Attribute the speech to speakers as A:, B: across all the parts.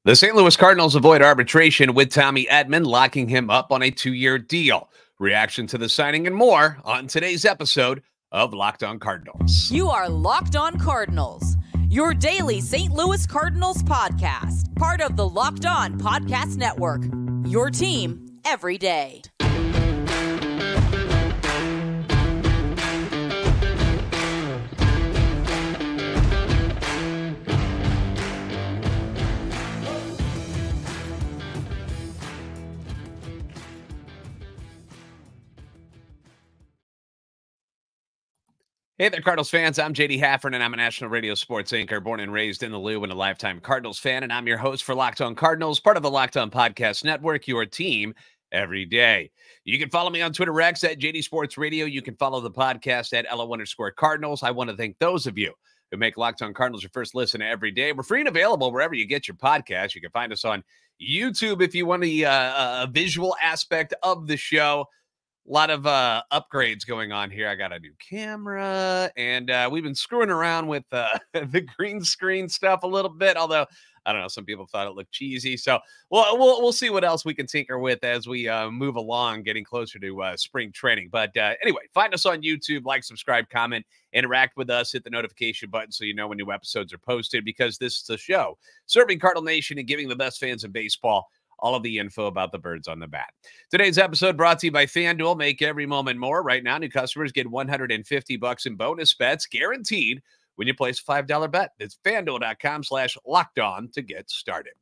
A: The St. Louis Cardinals avoid arbitration with Tommy Edman, locking him up on a 2-year deal. Reaction to the signing and more on today's episode of Locked On Cardinals.
B: You are Locked On Cardinals, your daily St. Louis Cardinals podcast, part of the Locked On Podcast Network, your team every day.
A: Hey there, Cardinals fans. I'm JD Haffern, and I'm a national radio sports anchor, born and raised in the Lou and a lifetime Cardinals fan, and I'm your host for Locked On Cardinals, part of the Locked On Podcast Network, your team every day. You can follow me on Twitter X at JD Sports Radio. You can follow the podcast at LO_Cardinals. I want to thank those of you who make Locked On Cardinals your first listen every day. We're free and available wherever you get your podcast. You can find us on YouTube if you want a visual aspect of the show. A lot of upgrades going on here. I got a new camera, and we've been screwing around with the green screen stuff a little bit, although, I don't know, some people thought it looked cheesy. So we'll see what else we can tinker with as we move along, getting closer to spring training. But anyway, find us on YouTube, like, subscribe, comment, interact with us, hit the notification button so you know when new episodes are posted, because this is a show serving Cardinal Nation and giving the best fans in baseball all of the info about the birds on the bat. Today's episode brought to you by FanDuel. Make every moment more. Right now, new customers get $150 in bonus bets guaranteed when you place a $5 bet. It's FanDuel.com/lockedon to get started.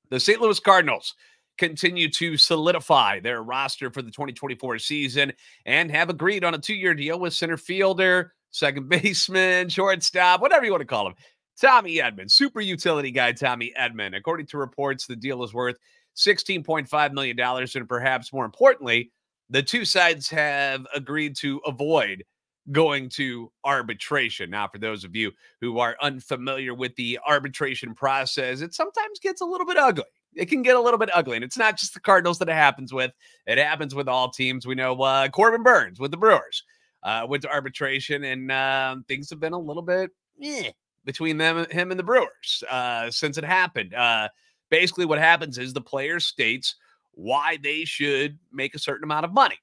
A: The St. Louis Cardinals continue to solidify their roster for the 2024 season and have agreed on a 2-year deal with center fielder, second baseman, shortstop, whatever you want to call him, Tommy Edman, super utility guy Tommy Edman. According to reports, the deal is worth $16.5 million. And perhaps more importantly, the two sides have agreed to avoid going to arbitration. Now, for those of you who are unfamiliar with the arbitration process, it sometimes gets a little bit ugly. It can get a little bit ugly. And it's not just the Cardinals that it happens with. It happens with all teams. We know Corbin Burns with the Brewers went to arbitration, and things have been a little bit between him and the Brewers since it happened. Basically, what happens is the player states why they should make a certain amount of money,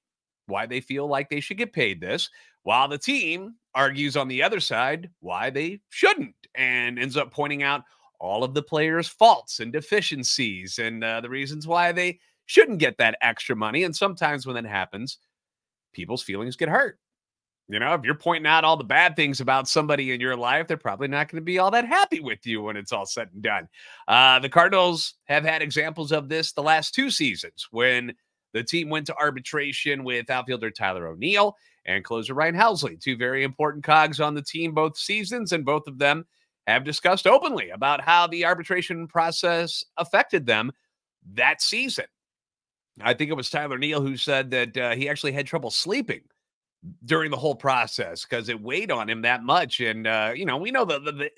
A: why they feel like they should get paid this, while the team argues on the other side why they shouldn't, and ends up pointing out all of the players' faults and deficiencies and the reasons why they shouldn't get that extra money. And sometimes when that happens, people's feelings get hurt. You know, if you're pointing out all the bad things about somebody in your life, they're probably not going to be all that happy with you when it's all said and done. The Cardinals have had examples of this the last 2 seasons when the team went to arbitration with outfielder Tyler O'Neill and closer Ryan Helsley, 2 very important cogs on the team both seasons, and both of them have discussed openly about how the arbitration process affected them that season. I think it was Tyler O'Neill who said that he actually had trouble sleeping during the whole process because it weighed on him that much. And, we know the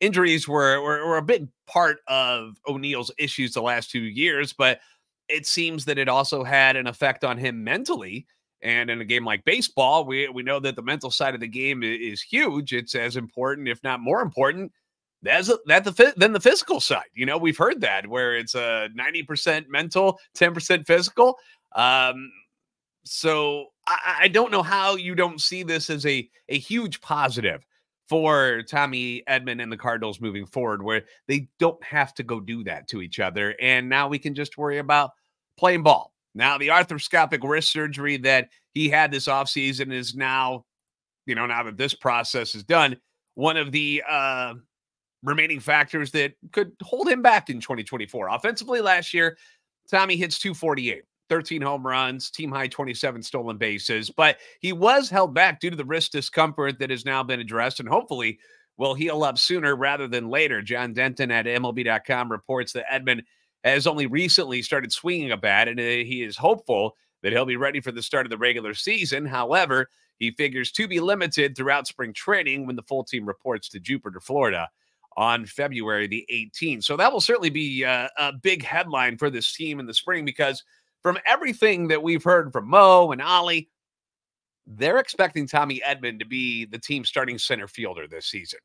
A: injuries were a big part of O'Neill's issues the last 2 years, but it seems that it also had an effect on him mentally. And in a game like baseball, we know that the mental side of the game is huge. It's as important, if not more important, than the physical side. You know, we've heard that where it's a 90% mental, 10% physical. So I don't know how you don't see this as a huge positive for Tommy Edman and the Cardinals moving forward, where they don't have to go do that to each other. And now we can just worry about playing ball. Now, the arthroscopic wrist surgery that he had this offseason is now, now that this process is done, one of the remaining factors that could hold him back in 2024. Offensively last year, Tommy hits .248. 13 home runs, team high 27 stolen bases, but he was held back due to the wrist discomfort that has now been addressed and hopefully will heal up sooner rather than later. John Denton at MLB.com reports that Edman has only recently started swinging a bat, and he is hopeful that he'll be ready for the start of the regular season. However, he figures to be limited throughout spring training when the full team reports to Jupiter, Florida on February the 18th. So that will certainly be a big headline for this team in the spring, because from everything that we've heard from Mo and Ollie, they're expecting Tommy Edman to be the team's starting center fielder this season.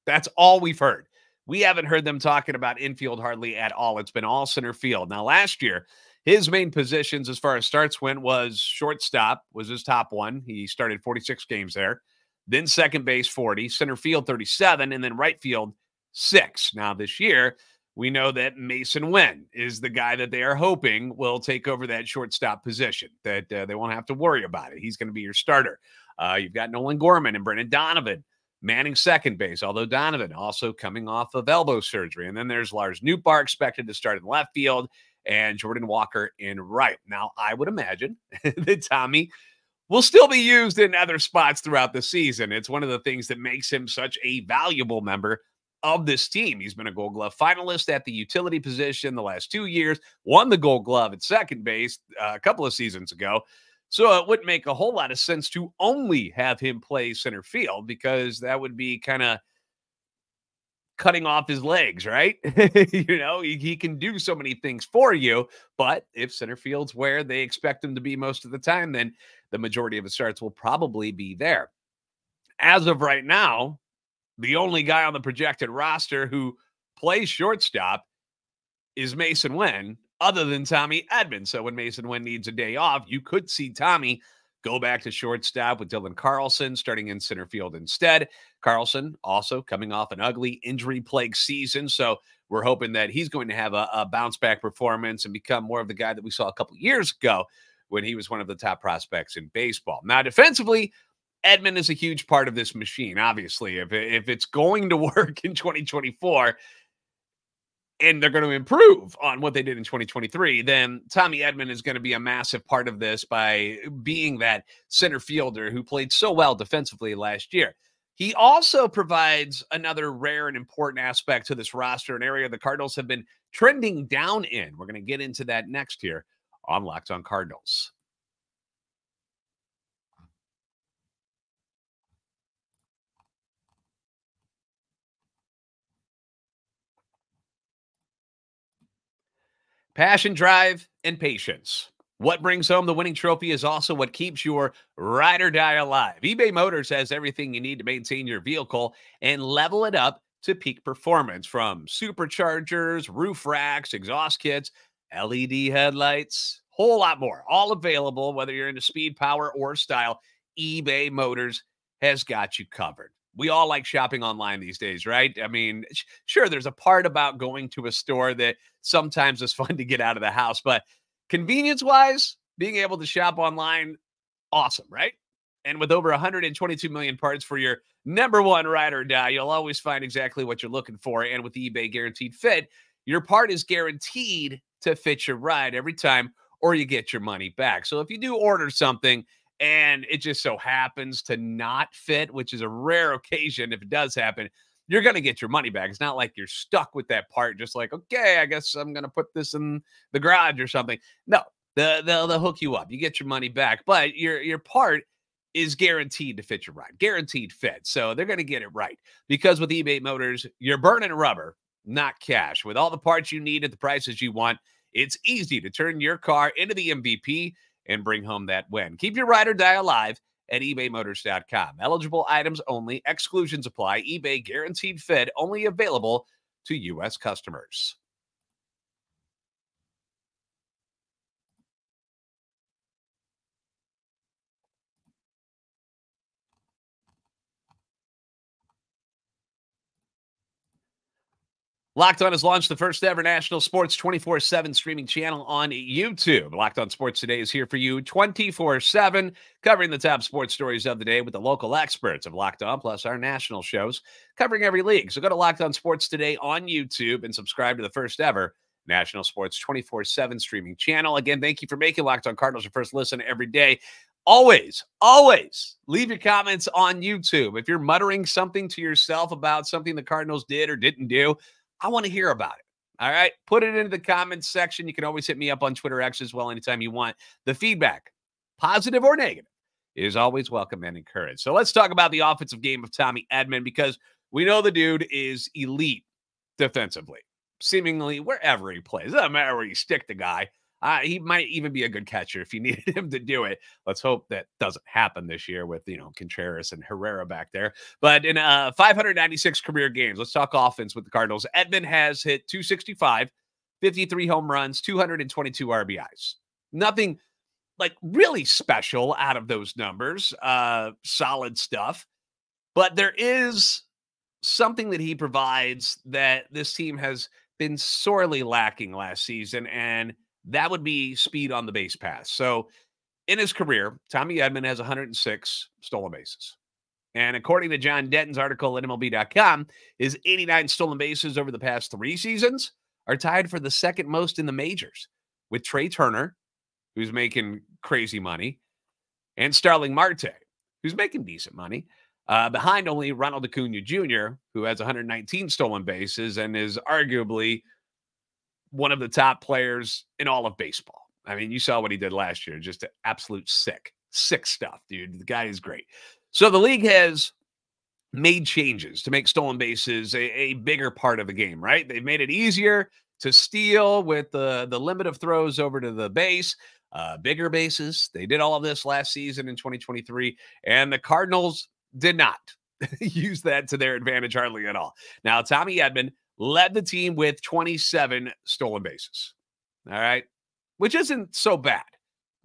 A: That's all we've heard. We haven't heard them talking about infield hardly at all. It's been all center field. Now, last year, his main positions as far as starts went was shortstop was his top one. He started 46 games there. Then second base, 40, center field, 37, and then right field, 6. Now, this year, we know that Mason Wynn is the guy that they are hoping will take over that shortstop position, that they won't have to worry about it. He's going to be your starter. You've got Nolan Gorman and Brendan Donovan manning second base, although Donovan also coming off of elbow surgery. And then there's Lars Nootbaar expected to start in left field and Jordan Walker in right. Now, I would imagine that Tommy will still be used in other spots throughout the season. It's one of the things that makes him such a valuable member of this team. He's been a Gold Glove finalist at the utility position the last 2 years, won the Gold Glove at second base a couple of seasons ago. So it wouldn't make a whole lot of sense to only have him play center field because that would be kind of cutting off his legs, right? He can do so many things for you, but if center field's where they expect him to be most of the time, then the majority of his starts will probably be there. As of right now, the only guy on the projected roster who plays shortstop is Mason Wynn, other than Tommy Edman. So when Mason Wynn needs a day off, you could see Tommy go back to shortstop with Dylan Carlson starting in center field instead. Carlson also coming off an ugly injury-plagued season, so we're hoping that he's going to have a bounce-back performance and become more of the guy that we saw a couple years ago when he was one of the top prospects in baseball. Now, defensively, Edman is a huge part of this machine, obviously. If it's going to work in 2024 and they're going to improve on what they did in 2023, then Tommy Edman is going to be a massive part of this by being that center fielder who played so well defensively last year. He also provides another rare and important aspect to this roster, an area the Cardinals have been trending down in. We're going to get into that next here on Locked On Cardinals. Passion, drive, and patience. What brings home the winning trophy is also what keeps your ride or die alive. eBay Motors has everything you need to maintain your vehicle and level it up to peak performance, from superchargers, roof racks, exhaust kits, LED headlights, whole lot more. All available, whether you're into speed, power, or style. eBay Motors has got you covered. We all like shopping online these days, right? I mean, sure, there's a part about going to a store that sometimes is fun to get out of the house, but convenience-wise, being able to shop online, awesome, right? And with over 122 million parts for your number one ride or die, you'll always find exactly what you're looking for. And with the eBay Guaranteed Fit, your part is guaranteed to fit your ride every time, or you get your money back. So if you do order something and it just so happens to not fit, which is a rare occasion if it does happen, you're going to get your money back. It's not like you're stuck with that part, just like, okay, I guess I'm going to put this in the garage or something. No, they'll hook you up. You get your money back, but your part is guaranteed to fit your ride, guaranteed fit. So they're going to get it right, because with eBay Motors, you're burning rubber, not cash. With all the parts you need at the prices you want, it's easy to turn your car into the MVP and bring home that win. Keep your ride or die alive at ebaymotors.com. Eligible items only. Exclusions apply. eBay Guaranteed Fit only available to U.S. customers. Locked On has launched the first ever national sports 24/7 streaming channel on YouTube. Locked On Sports Today is here for you 24/7, covering the top sports stories of the day with the local experts of Locked On, plus our national shows covering every league. So go to Locked On Sports Today on YouTube and subscribe to the first ever national sports 24/7 streaming channel. Again, thank you for making Locked On Cardinals your first listen every day. Always leave your comments on YouTube. If you're muttering something to yourself about something the Cardinals did or didn't do, I want to hear about it. All right. Put it into the comments section. You can always hit me up on Twitter X as well anytime you want. The feedback, positive or negative, is always welcome and encouraged. So let's talk about the offensive game of Tommy Edman, because we know the dude is elite defensively, seemingly wherever he plays. It doesn't matter where you stick the guy. He might even be a good catcher if you needed him to do it. Let's hope that doesn't happen this year with, Contreras and Herrera back there. But in 596 career games, let's talk offense with the Cardinals. Edman has hit 265, 53 home runs, 222 RBIs. Nothing like really special out of those numbers. Solid stuff. But there is something that he provides that this team has been sorely lacking last season, and that would be speed on the base pass. So in his career, Tommy Edman has 106 stolen bases. And according to John Denton's article at MLB.com, his 89 stolen bases over the past 3 seasons are tied for the second most in the majors, with Trey Turner, who's making crazy money, and Starling Marte, who's making decent money, behind only Ronald Acuna Jr., who has 119 stolen bases and is arguably one of the top players in all of baseball. I mean, you saw what he did last year. Just absolute sick stuff, dude. The guy is great. So the league has made changes to make stolen bases a bigger part of the game, right? They've made it easier to steal with the limit of throws over to the base, bigger bases. They did all of this last season in 2023, and the Cardinals did not use that to their advantage hardly at all. Now, Tommy Edman led the team with 27 stolen bases. All right. Which isn't so bad.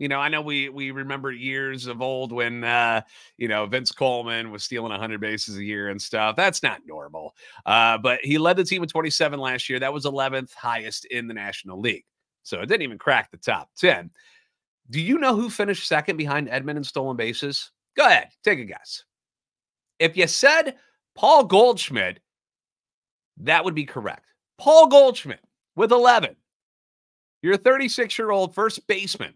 A: I know we remember years of old when, Vince Coleman was stealing 100 bases a year and stuff. That's not normal. But he led the team with 27 last year. That was 11th highest in the National League. So it didn't even crack the top 10. Do you know who finished second behind Edman in stolen bases? Go ahead. Take a guess. If you said Paul Goldschmidt, that would be correct. Paul Goldschmidt with 11. Your 36-year-old first baseman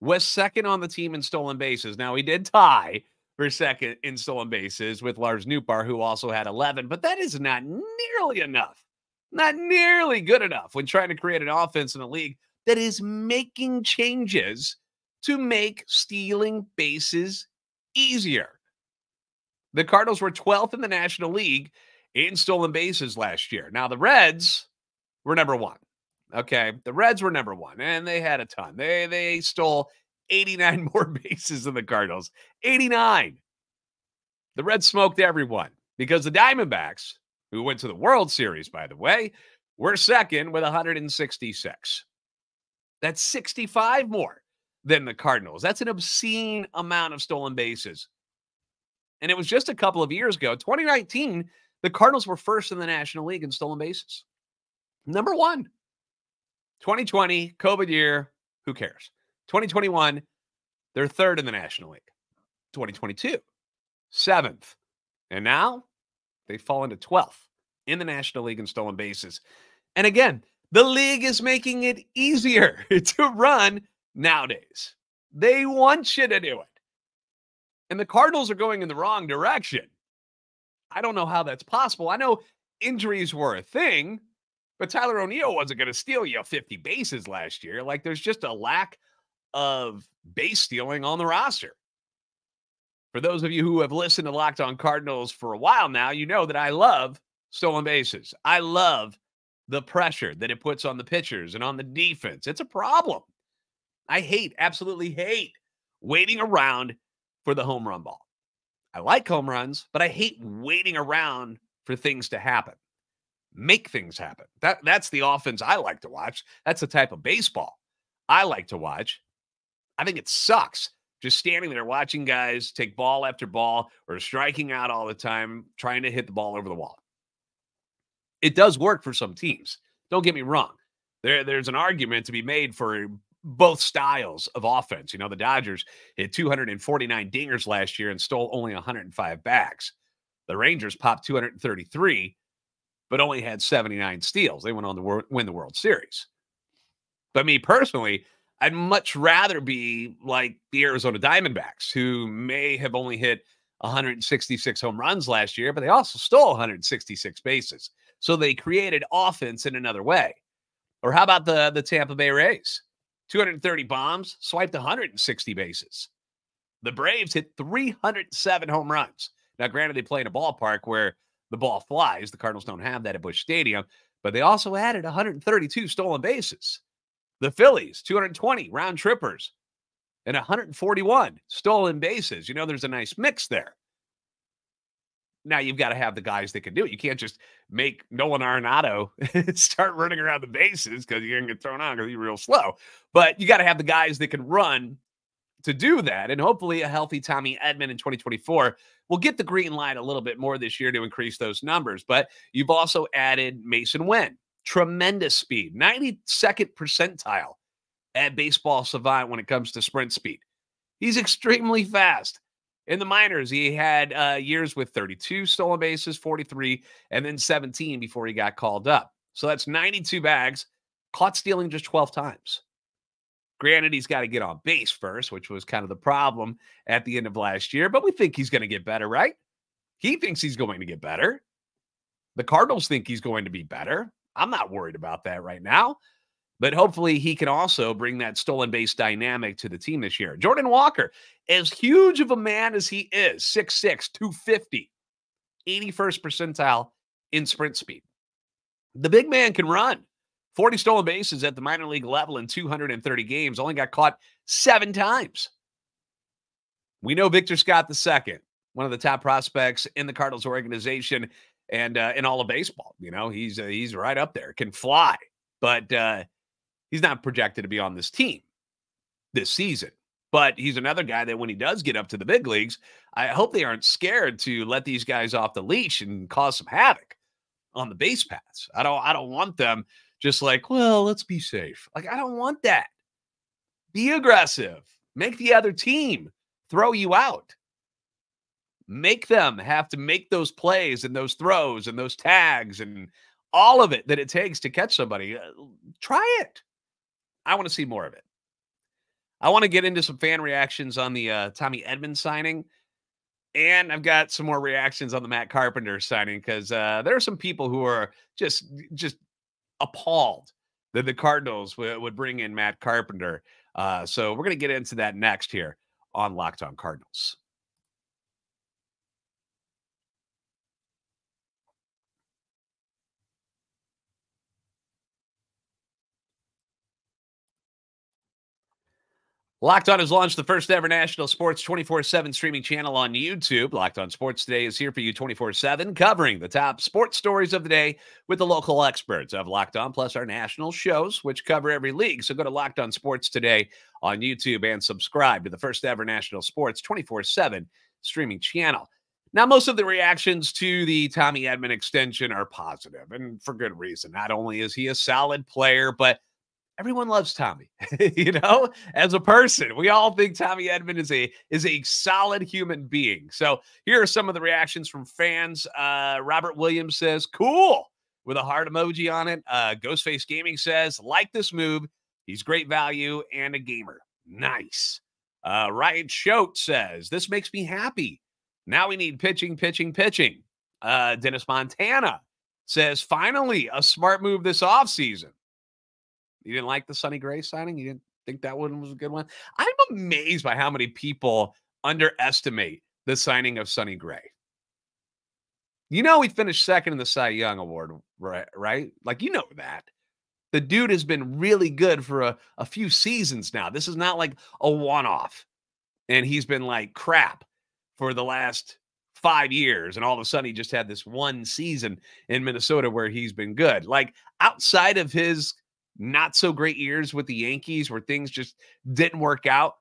A: was second on the team in stolen bases. Now, he did tie for second in stolen bases with Lars Nootbaar, who also had 11, but that is not nearly enough. Not nearly good enough when trying to create an offense in a league that is making changes to make stealing bases easier. The Cardinals were 12th in the National League in stolen bases last year. Now, the Reds were number 1. Okay, the Reds were number 1, and they had a ton. They stole 89 more bases than the Cardinals. 89. The Reds smoked everyone because the Diamondbacks, who went to the World Series, by the way, were second with 166. That's 65 more than the Cardinals. That's an obscene amount of stolen bases. And it was just a couple of years ago, 2019, the Cardinals were first in the National League in stolen bases. Number 1. 2020, COVID year, who cares? 2021, they're third in the National League. 2022, 7th. And now they've fallen to 12th in the National League in stolen bases. And again, the league is making it easier to run nowadays. They want you to do it. And the Cardinals are going in the wrong direction. I don't know how that's possible. I know injuries were a thing, but Tyler O'Neill wasn't going to steal you 50 bases last year. Like, there's just a lack of base stealing on the roster. For those of you who have listened to Locked On Cardinals for a while now, you know that I love stolen bases. I love the pressure that it puts on the pitchers and on the defense. It's a problem. I absolutely hate waiting around for the home run ball. I like home runs, but I hate waiting around for things to happen. Make things happen. That's the offense I like to watch. That's the type of baseball I like to watch. I think it sucks just standing there watching guys take ball after ball or striking out all the time, trying to hit the ball over the wall. It does work for some teams. Don't get me wrong. There's an argument to be made for both styles of offense. You know, the Dodgers hit 249 dingers last year and stole only 105 bags. The Rangers popped 233, but only had 79 steals. They went on to win the World Series. But me personally, I'd much rather be like the Arizona Diamondbacks, who may have only hit 166 home runs last year, but they also stole 166 bases. So they created offense in another way. Or how about the Tampa Bay Rays? 230 bombs, swiped 160 bases. The Braves hit 307 home runs. Now, granted, they play in a ballpark where the ball flies. The Cardinals don't have that at Busch Stadium, but they also added 132 stolen bases. The Phillies, 220 round trippers and 141 stolen bases. There's a nice mix there. Now, you've got to have the guys that can do it. You can't just make Nolan Arenado start running around the bases because you're going to get thrown out because he's real slow. But you got to have the guys that can run to do that. And hopefully a healthy Tommy Edman in 2024 will get the green light a little bit more this year to increase those numbers. But you've also added Mason Wynn. Tremendous speed. 92nd percentile at Baseball Savant when it comes to sprint speed. He's extremely fast. In the minors, he had years with 32 stolen bases, 43, and then 17 before he got called up. So that's 92 bags, caught stealing just 12 times. Granted, he's got to get on base first, which was kind of the problem at the end of last year, but we think he's going to get better, right? He thinks he's going to get better. The Cardinals think he's going to be better. I'm not worried about that right now. But hopefully he can also bring that stolen base dynamic to the team this year. Jordan Walker, as huge of a man as he is, 6'6", 250, 81st percentile in sprint speed. The big man can run. 40 stolen bases at the minor league level in 230 games. Only got caught 7 times. We know Victor Scott II, one of the top prospects in the Cardinals organization and in all of baseball. He's right up there, can fly. But he's not projected to be on this team this season. But he's another guy that when he does get up to the big leagues, I hope they aren't scared to let these guys off the leash and cause some havoc on the base paths. I don't want them just like, well, let's be safe. Like, I don't want that. Be aggressive. Make the other team throw you out. Make them have to make those plays and those throws and those tags and all of it that it takes to catch somebody. Try it. I want to see more of it. I want to get into some fan reactions on the Tommy Edman signing. And I've got some more reactions on the Matt Carpenter signing because there are some people who are just appalled that the Cardinals would bring in Matt Carpenter. So we're going to get into that next here on Locked On Cardinals. Locked On has launched the first ever national sports 24/7 streaming channel on YouTube. Locked On Sports Today is here for you 24/7, covering the top sports stories of the day with the local experts of Locked On, plus our national shows, which cover every league. So go to Locked On Sports Today on YouTube and subscribe to the first ever national sports 24/7 streaming channel. Now, most of the reactions to the Tommy Edman extension are positive, and for good reason. Not only is he a solid player, but everyone loves Tommy, as a person. We all think Tommy Edman is a solid human being. So here are some of the reactions from fans. Robert Williams says, cool, with a heart emoji on it. Ghostface Gaming says, like this move. He's great value and a gamer. Nice. Ryan Choate says, this makes me happy. Now we need pitching. Dennis Montana says, finally, a smart move this offseason. You didn't like the Sonny Gray signing? You didn't think that one was a good one? I'm amazed by how many people underestimate the signing of Sonny Gray. He finished second in the Cy Young Award, right? Like, that. The dude has been really good for a few seasons now. This is not like a one-off. And he's been like crap for the last 5 years. And all of a sudden, he just had this one season in Minnesota where he's been good. Like, outside of his not so great years with the Yankees where things just didn't work out,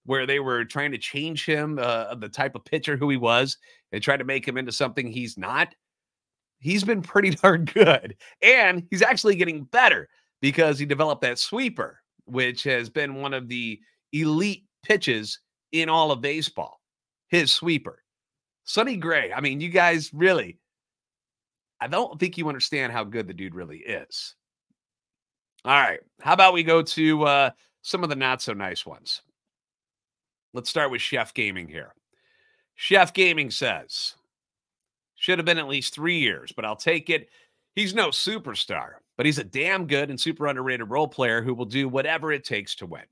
A: where they were trying to change him, the type of pitcher who he was, and try to make him into something he's not. He's been pretty darn good. And he's actually getting better because he developed that sweeper, which has been one of the elite pitches in all of baseball. His sweeper. Sonny Gray, I mean, you guys really, I don't think you understand how good the dude really is. All right. How about we go to some of the not so nice ones? Let's start with Chef Gaming here. Chef Gaming says, should have been at least 3 years, but I'll take it. He's no superstar, but he's a damn good and super underrated role player who will do whatever it takes to win.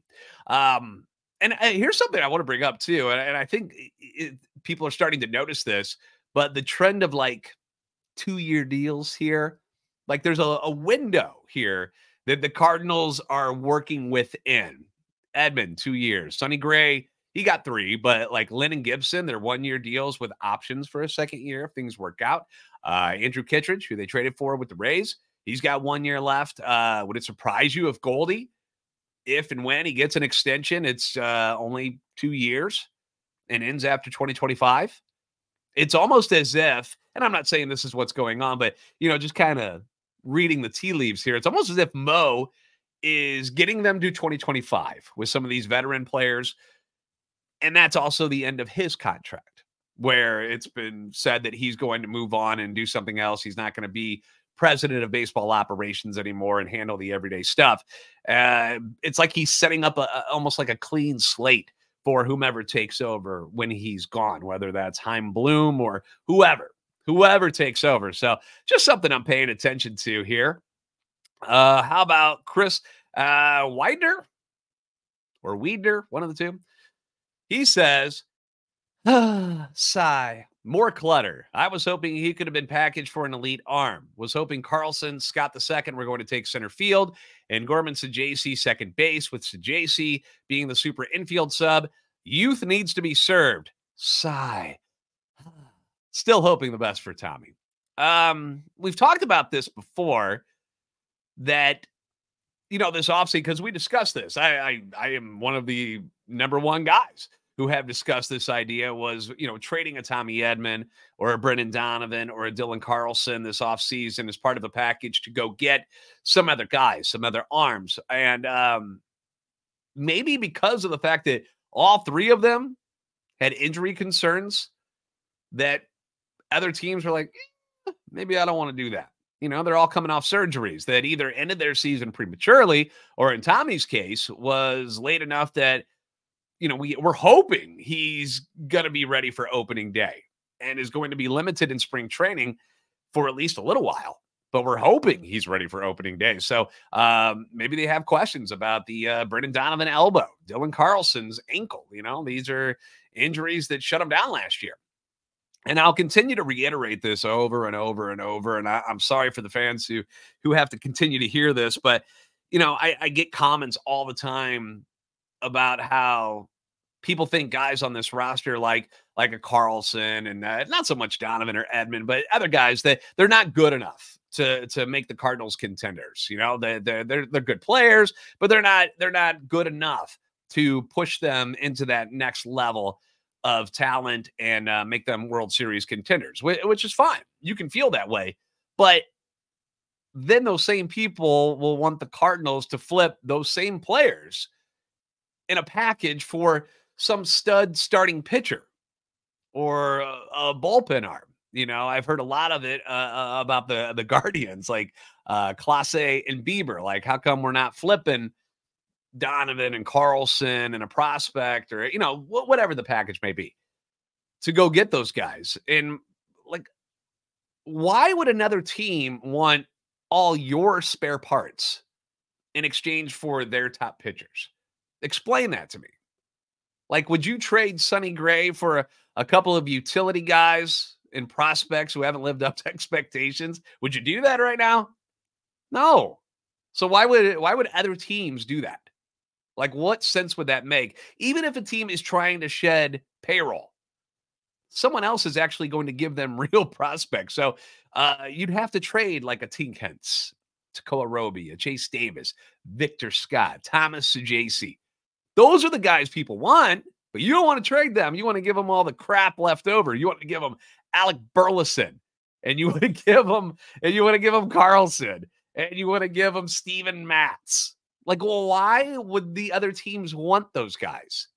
A: And here's something I want to bring up too. And I think people are starting to notice this, but the trend of like 2-year deals here, like there's a window here that the Cardinals are working within. Edman, 2 years. Sonny Gray, he got 3, but like Lynn and Gibson, they're 1-year deals with options for a second year if things work out. Andrew Kittredge, who they traded for with the Rays, he's got 1 year left. Would it surprise you if Goldie, if and when he gets an extension, it's only 2 years and ends after 2025? It's almost as if, and I'm not saying this is what's going on, but, just kind of reading the tea leaves here, it's almost as if Mo is getting them to 2025 with some of these veteran players. And that's also the end of his contract, where it's been said that he's going to move on and do something else. He's not going to be president of baseball operations anymore and handle the everyday stuff. It's like he's setting up almost like a clean slate for whomever takes over when he's gone, whether that's Chaim Bloom or whoever takes over. So just something I'm paying attention to here. How about Chris Widener or Weidner, one of the two? He says, sigh, more clutter. I was hoping he could have been packaged for an elite arm. Was hoping Carlson, Scott II were going to take center field and Gorman Sajaci second base, with Sajaci being the super infield sub. Youth needs to be served. Sigh. Still hoping the best for Tommy. We've talked about this before, that, this offseason, because we discussed this. I am one of the number one guys who have discussed this idea, was, trading a Tommy Edman or a Brendan Donovan or a Dylan Carlson this offseason as part of a package to go get some other guys, some other arms. And maybe because of the fact that all 3 of them had injury concerns, that other teams were like, maybe I don't want to do that. They're all coming off surgeries that either ended their season prematurely, or in Tommy's case was late enough that, we're hoping he's going to be ready for opening day and is going to be limited in spring training for at least a little while. But we're hoping he's ready for opening day. So maybe they have questions about the Brendan Donovan elbow, Dylan Carlson's ankle. These are injuries that shut him down last year. And I'll continue to reiterate this over and over and over. And I'm sorry for the fans who have to continue to hear this. But, I get comments all the time about how people think guys on this roster like a Carlson and not so much Donovan or Edman, but other guys, that they're not good enough to make the Cardinals contenders. They're good players, but they're not good enough to push them into that next level of talent and make them World Series contenders, which is fine. You can feel that way. But then those same people will want the Cardinals to flip those same players in a package for some stud starting pitcher or a bullpen arm. I've heard a lot of it about the Guardians, like Clase and Bieber. Like, how come we're not flipping Donovan and Carlson and a prospect, or, whatever the package may be, to go get those guys? And like, why would another team want all your spare parts in exchange for their top pitchers? Explain that to me. Like, would you trade Sonny Gray for a couple of utility guys and prospects who haven't lived up to expectations? Would you do that right now? No. So why would other teams do that? Like, what sense would that make? Even if a team is trying to shed payroll, someone else is actually going to give them real prospects. So you'd have to trade like a Tink Hence, Tekoa Roby, a Chase Davis, Victor Scott, Thomas Sajaci. Those are the guys people want, but you don't want to trade them. You want to give them all the crap left over. You want to give them Alec Burleson, and you want to give them Carlson, and you want to give them Steven Matz. Like, well, why would the other teams want those guys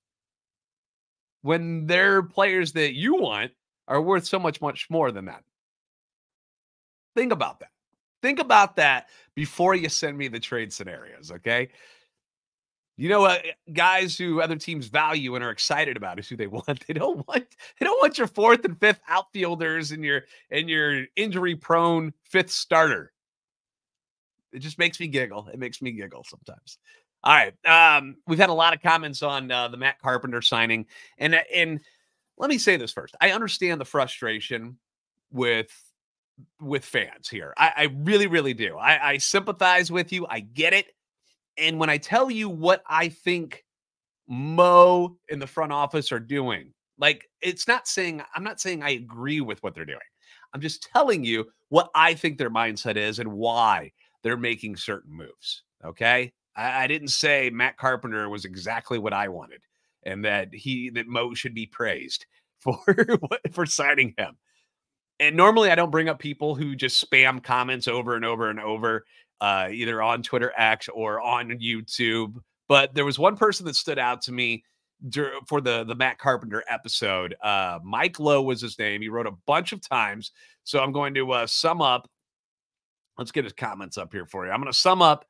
A: when their players that you want are worth so much more than that? Think about that. Think about that before you send me the trade scenarios, okay? Guys who other teams value and are excited about is who they want. They don't want your 4th and 5th outfielders and your injury-prone 5th starter. It just makes me giggle. It makes me giggle sometimes. All right. We've had a lot of comments on the Matt Carpenter signing. And let me say this first. I understand the frustration with with fans here. I really, really do. I sympathize with you. I get it. And when I tell you what I think Mo in the front office are doing, like, I'm not saying I agree with what they're doing. I'm just telling you what I think their mindset is and why they're making certain moves. Okay. I didn't say Matt Carpenter was exactly what I wanted and that Mo should be praised for, for signing him. And normally I don't bring up people who just spam comments over and over and over, either on Twitter X or on YouTube. But there was one person that stood out to me for the Matt Carpenter episode. Mike Lowe was his name. He wrote a bunch of times. So I'm going to sum up. Let's get his comments up here for you. I'm going to sum up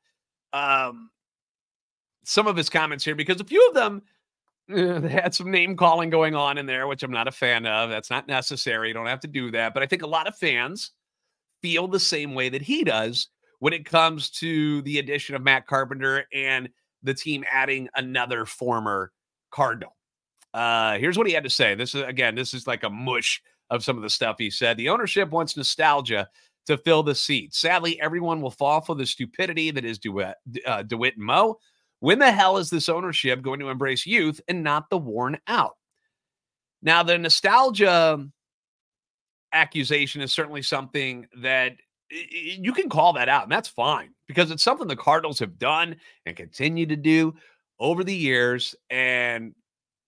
A: some of his comments here because a few of them, they had some name calling going on in there, which I'm not a fan of. That's not necessary. You don't have to do that. But I think a lot of fans feel the same way that he does when it comes to the addition of Matt Carpenter and the team adding another former Cardinal. Here's what he had to say. This is like a mush of some of the stuff he said. The ownership wants nostalgia to fill the seat. Sadly, everyone will fall for the stupidity that is DeWitt and Mo. When the hell is this ownership going to embrace youth and not the worn out? Now, the nostalgia accusation is certainly something that you can call that out, and that's fine because it's something the Cardinals have done and continue to do over the years, and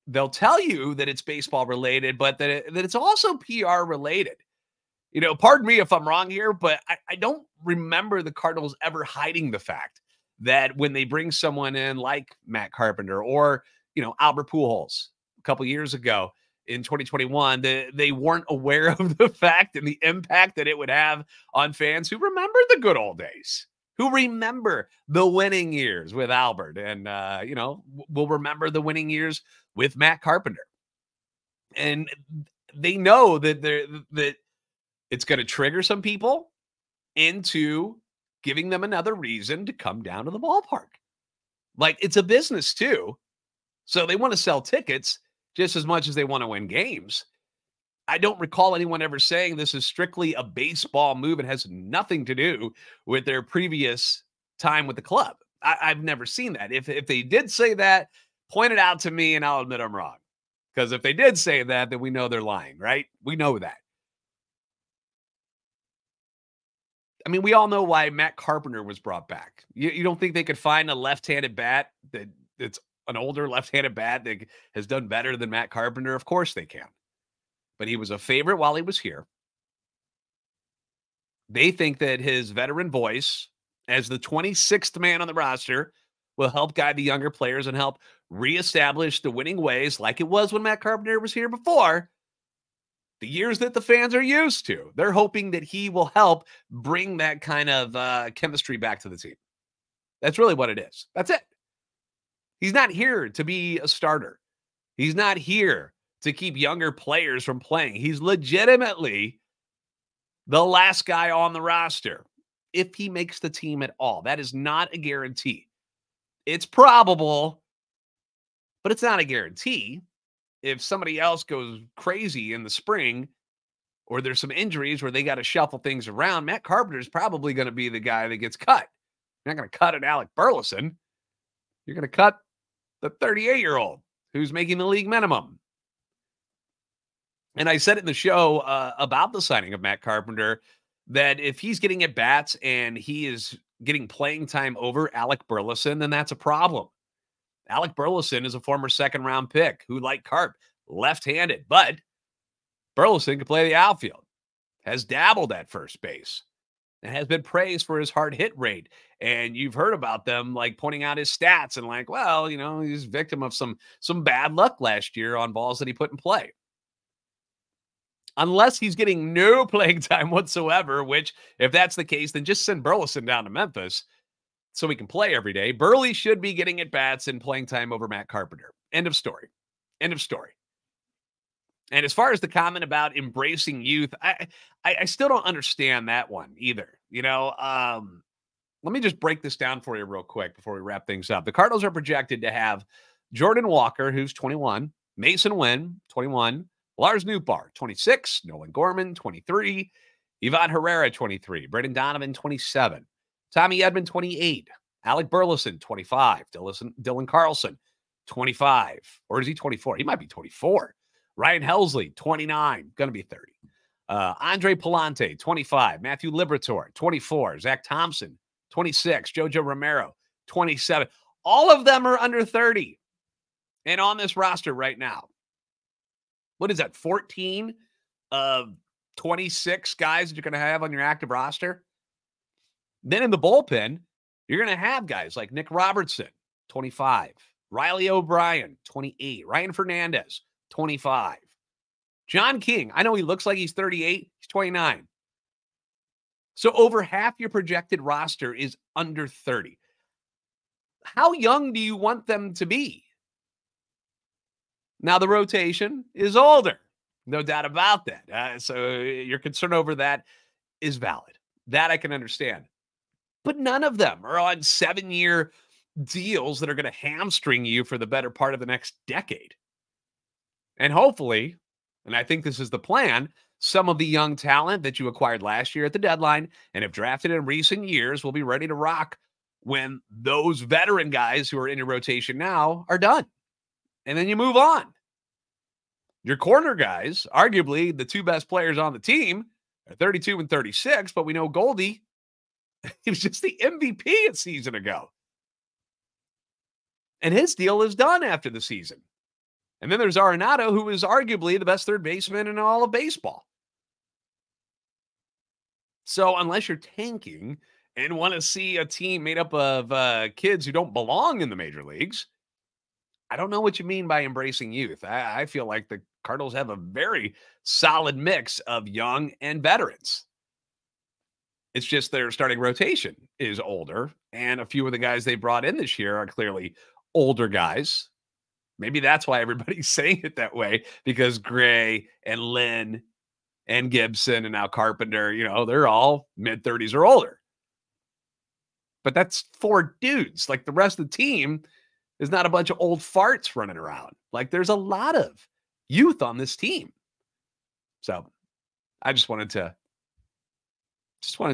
A: they'll tell you that it's baseball related, but that it's also PR related. You know, pardon me if I'm wrong here, but I don't remember the Cardinals ever hiding the fact that when they bring someone in like Matt Carpenter or, Albert Pujols a couple years ago in 2021, they weren't aware of the fact and the impact that it would have on fans who remember the good old days, who remember the winning years with Albert and, will remember the winning years with Matt Carpenter. And they know that it's going to trigger some people into giving them another reason to come down to the ballpark. Like, it's a business too. So they want to sell tickets just as much as they want to win games. I don't recall anyone ever saying this is strictly a baseball move. It has nothing to do with their previous time with the club. I've never seen that. If they did say that, point it out to me and I'll admit I'm wrong. Because if they did say that, then we know they're lying, right? We know that. I mean, we all know why Matt Carpenter was brought back. You don't think they could find a left-handed bat that's an older left-handed bat that has done better than Matt Carpenter? Of course they can. But he was a favorite while he was here. They think that his veteran voice as the 26th man on the roster will help guide the younger players and help reestablish the winning ways like it was when Matt Carpenter was here before. The years that the fans are used to. They're hoping that he will help bring that kind of chemistry back to the team. That's really what it is. That's it. He's not here to be a starter. He's not here to keep younger players from playing. He's legitimately the last guy on the roster if he makes the team at all. That is not a guarantee. It's probable, but it's not a guarantee. If somebody else goes crazy in the spring or there's some injuries where they got to shuffle things around, Matt Carpenter is probably going to be the guy that gets cut. You're not going to cut an Alec Burleson. You're going to cut the 38-year-old who's making the league minimum. And I said it in the show about the signing of Matt Carpenter that if he's getting at bats and he is getting playing time over Alec Burleson, then that's a problem. Alec Burleson is a former second-round pick who, like Carp, left-handed, but Burleson can play the outfield, has dabbled at first base, and has been praised for his hard hit rate. And you've heard about them, like, pointing out his stats and like, well, he's a victim of some bad luck last year on balls that he put in play. Unless he's getting no playing time whatsoever, which, if that's the case, then just send Burleson down to Memphis so he can play every day. Burley should be getting at bats and playing time over Matt Carpenter. End of story. End of story. And as far as the comment about embracing youth, I still don't understand that one either. Let me just break this down for you real quick before we wrap things up. The Cardinals are projected to have Jordan Walker, who's 21, Mason Wynn, 21, Lars Nootbaar, 26, Nolan Gorman, 23, Ivan Herrera, 23. Brendan Donovan, 27. Tommy Edman, 28. Alec Burleson, 25. Dylan Carlson, 25. Or is he 24? He might be 24. Ryan Helsley, 29. Going to be 30. Andre Palante, 25. Matthew Liberatore, 24. Zach Thompson, 26. Jojo Romero, 27. All of them are under 30. And on this roster right now, what is that, 14 of 26 guys that you're going to have on your active roster? Then in the bullpen, you're going to have guys like Nick Robertson, 25. Riley O'Brien, 28. Ryan Fernandez, 25. John King, I know he looks like he's 38. He's 29. So over half your projected roster is under 30. How young do you want them to be? Now, the rotation is older. No doubt about that. So your concern over that is valid. That I can understand. But none of them are on 7-year deals that are going to hamstring you for the better part of the next decade. And hopefully, and I think this is the plan, some of the young talent that you acquired last year at the deadline and have drafted in recent years will be ready to rock when those veteran guys who are in your rotation now are done. And then you move on. Your corner guys, arguably the two best players on the team, are 32 and 36, but we know Goldie, he was just the MVP a season ago. And his deal is done after the season. And then there's Arenado, who is arguably the best third baseman in all of baseball. So unless you're tanking and want to see a team made up of kids who don't belong in the major leagues, I don't know what you mean by embracing youth. I feel like the Cardinals have a very solid mix of young and veterans. It's just their starting rotation is older, and a few of the guys they brought in this year are clearly older guys. Maybe that's why everybody's saying it that way, because Gray and Lynn and Gibson and now Carpenter, they're all mid-30s or older. But that's 4 dudes. Like, the rest of the team is not a bunch of old farts running around. Like, there's a lot of youth on this team. So I just wanted to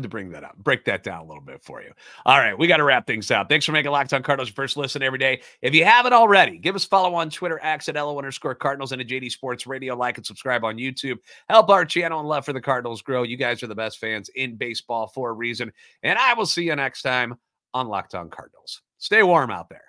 A: bring that up, break that down a little bit for you. All right, we got to wrap things up. Thanks for making Locked On Cardinals your first listen every day. If you haven't already, give us a follow on Twitter, X at @LO_Cardinals, and at JD Sports Radio. Like and subscribe on YouTube. Help our channel and love for the Cardinals grow. You guys are the best fans in baseball for a reason. And I will see you next time on Locked On Cardinals. Stay warm out there.